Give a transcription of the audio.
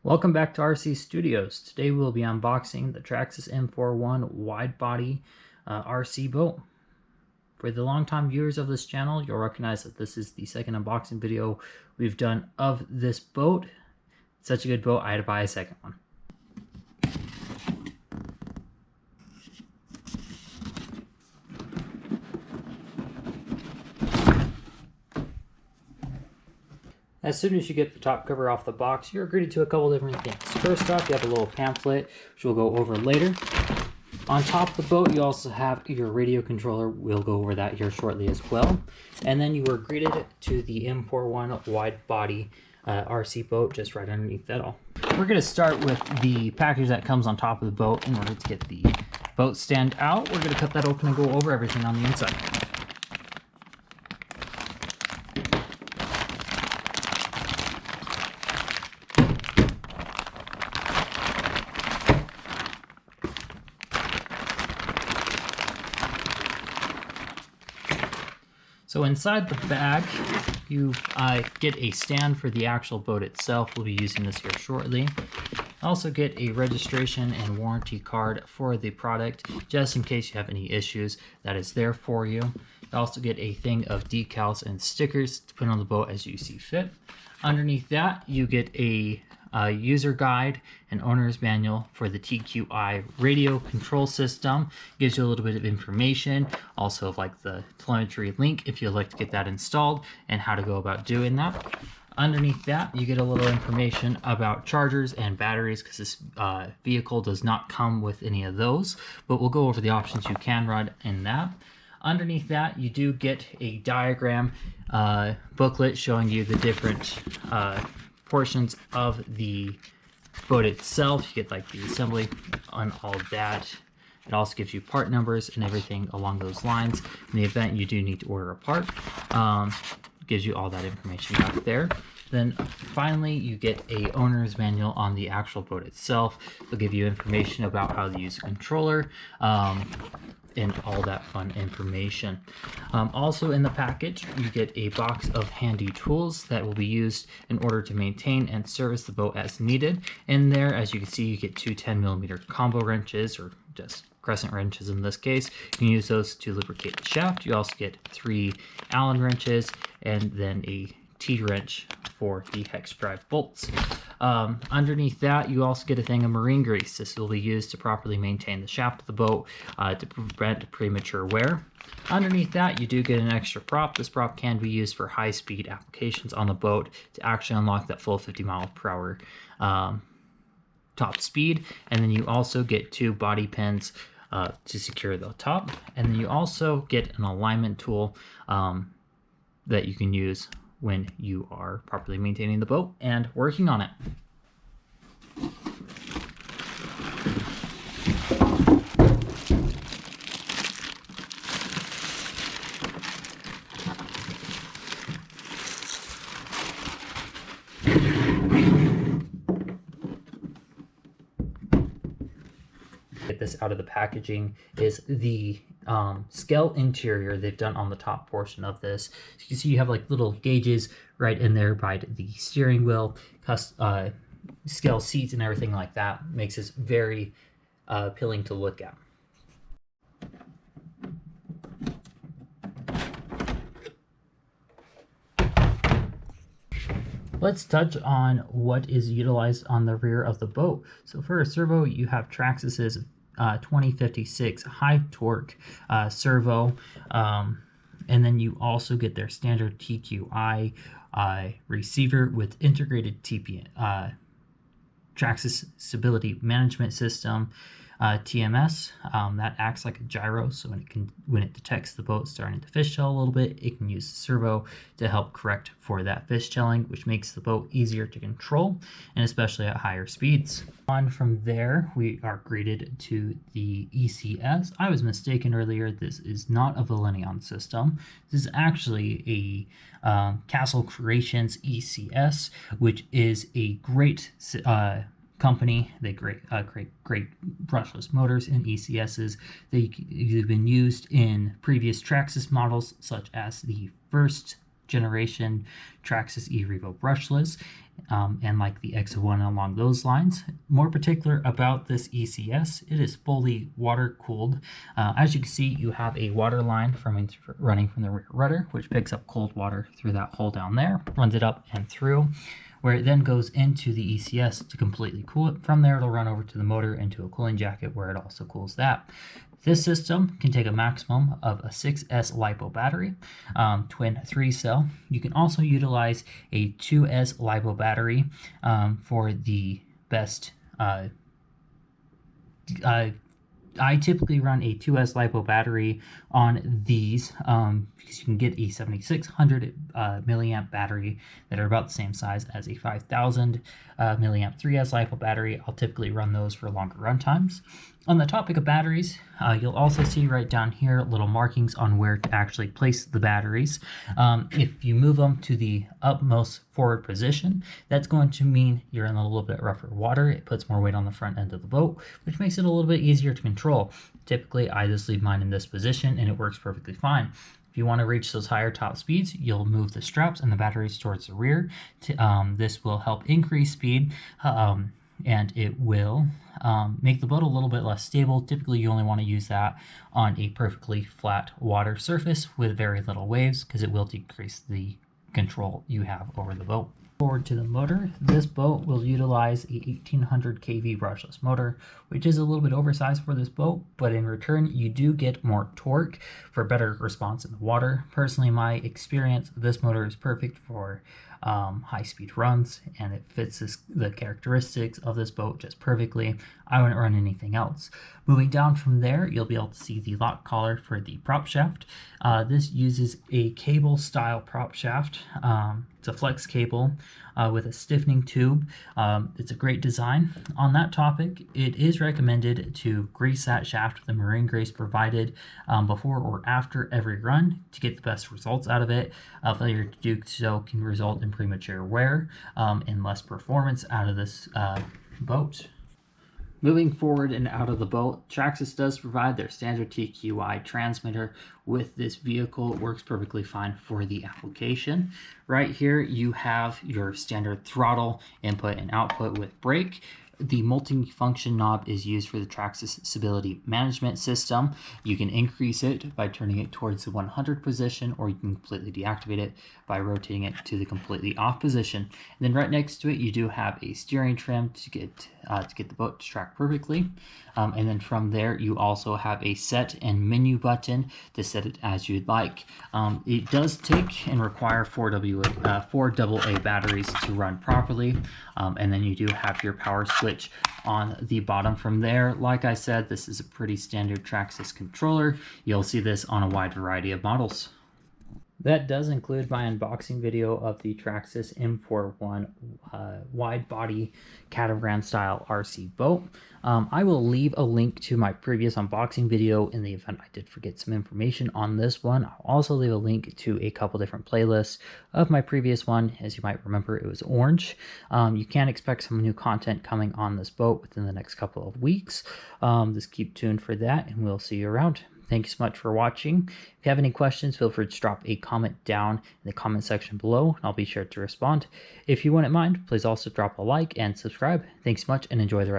Welcome back to RC Studios. Today we'll be unboxing the Traxxas M41 wide body RC boat. For the longtime viewers of this channel, you'll recognize that this is the second unboxing video we've done of this boat. It's such a good boat, I had to buy a second one. As soon as you get the top cover off the box, you're greeted to a couple different things. First off, you have a little pamphlet, which we'll go over later. On top of the boat, you also have your radio controller. We'll go over that here shortly as well. And then you were greeted to the M41 wide body RC boat just right underneath that all. We're going to start with the package that comes on top of the boat. In order to get the boat stand out, we're going to cut that open and go over everything on the inside. So inside the bag, you get a stand for the actual boat itself. We'll be using this here shortly. Also get a registration and warranty card for the product, just in case you have any issues. That is there for you. You also get a thing of decals and stickers to put on the boat as you see fit. Underneath that, you get a user guide and owner's manual for the TQI radio control system. Gives you a little bit of information, also like the telemetry link if you'd like to get that installed and how to go about doing that. Underneath that, you get a little information about chargers and batteries, because this vehicle does not come with any of those, but we'll go over the options you can run in that. Underneath that, you do get a diagram booklet showing you the different portions of the boat itself. You get like the assembly on all of that. It also gives you part numbers and everything along those lines. In the event you do need to order a part, gives you all that information back there. Then finally, you get a owner's manual on the actual boat itself. They'll give you information about how to use a controller, and all that fun information. Also in the package, you get a box of handy tools that will be used in order to maintain and service the boat as needed. In there, as you can see, you get two 10mm combo wrenches, or just crescent wrenches in this case. You can use those to lubricate the shaft. You also get 3 Allen wrenches and then a T-wrench for the hex drive bolts. Underneath that, you also get a thing of marine grease. This will be used to properly maintain the shaft of the boat to prevent premature wear. Underneath that, you do get an extra prop. This prop can be used for high-speed applications on the boat to actually unlock that full 50-mile-per-hour top speed. And then you also get 2 body pins to secure the top. And then you also get an alignment tool that you can use when you are properly maintaining the boat and working on it. Get this out of the packaging is the scale interior they've done on the top portion of this. So you can see you have like little gauges right in there by the steering wheel, scale seats and everything like that. Makes this very appealing to look at. Let's touch on what is utilized on the rear of the boat. So for a servo, you have Traxxas's 2056 high torque servo, and then you also get their standard TQI receiver with integrated Traxxas Stability Management System, TMS, that acts like a gyro, so when it detects the boat starting to fishtail a little bit, it can use the servo to help correct for that fishtailing, which makes the boat easier to control, and especially at higher speeds. On from there, we are greeted to the ECS. I was mistaken earlier. This is not a Velineon system. This is actually a Castle Creations ECS, which is a great company. They create great brushless motors and ECSs. They've been used in previous Traxxas models, such as the first generation Traxxas E-Revo brushless, and like the X1 along those lines. More particular about this ECS, it is fully water cooled. As you can see, you have a water line running from the rear rudder, which picks up cold water through that hole down there, runs it up and through, where it then goes into the ECS to completely cool it. From there, it'll run over to the motor into a cooling jacket where it also cools that. This system can take a maximum of a 6S LiPo battery, twin 3-cell. You can also utilize a 2S LiPo battery for the best. I typically run a 2S LiPo battery on these because you can get a 7600 milliamp battery that are about the same size as a 5000 milliamp 3S LiPo battery. I'll typically run those for longer run times. On the topic of batteries, you'll also see right down here little markings on where to actually place the batteries. If you move them to the utmost forward position, that's going to mean you're in a little bit rougher water. It puts more weight on the front end of the boat, which makes it a little bit easier to control. Typically, I just leave mine in this position and it works perfectly fine. If you want to reach those higher top speeds, you'll move the straps and the batteries towards the rear. This will help increase speed and it will make the boat a little bit less stable. Typically, you only want to use that on a perfectly flat water surface with very little waves because it will decrease the control you have over the boat. Forward to the motor, this boat will utilize a 1800 kV brushless motor, which is a little bit oversized for this boat, but in return you do get more torque for better response in the water. Personally, my experience, this motor is perfect for high-speed runs, and it fits the characteristics of this boat just perfectly. I wouldn't run anything else. Moving down from there, you'll be able to see the lock collar for the prop shaft. This uses a cable-style prop shaft. It's a flex cable with a stiffening tube. It's a great design. On that topic, it is recommended to grease that shaft with the marine grease provided before or after every run to get the best results out of it. Failure to do so can result in premature wear and less performance out of this boat. Moving forward and out of the boat, Traxxas does provide their standard TQI transmitter with this vehicle. It works perfectly fine for the application. Right here you have your standard throttle input and output with brake. The multi-function knob is used for the Traxxas stability management system. You can increase it by turning it towards the 100 position, or you can completely deactivate it by rotating it to the completely off position. And then right next to it, you do have a steering trim to get the boat to track perfectly. And then from there, you also have a set and menu button to set it as you'd like. It does take and require 4 AA batteries to run properly. And then you do have your power switch on the bottom. From there, like I said, this is a pretty standard Traxxas controller. You'll see this on a wide variety of models. That does include my unboxing video of the Traxxas M41 wide body catamaran style RC boat. I will leave a link to my previous unboxing video in the event I did forget some information on this one. I'll also leave a link to a couple different playlists of my previous one. As you might remember, it was orange. You can expect some new content coming on this boat within the next couple of weeks. Just keep tuned for that, and we'll see you around. Thank you so much for watching. If you have any questions, feel free to drop a comment down in the comment section below, and I'll be sure to respond. If you wouldn't mind, please also drop a like and subscribe. Thanks so much, and enjoy the rest.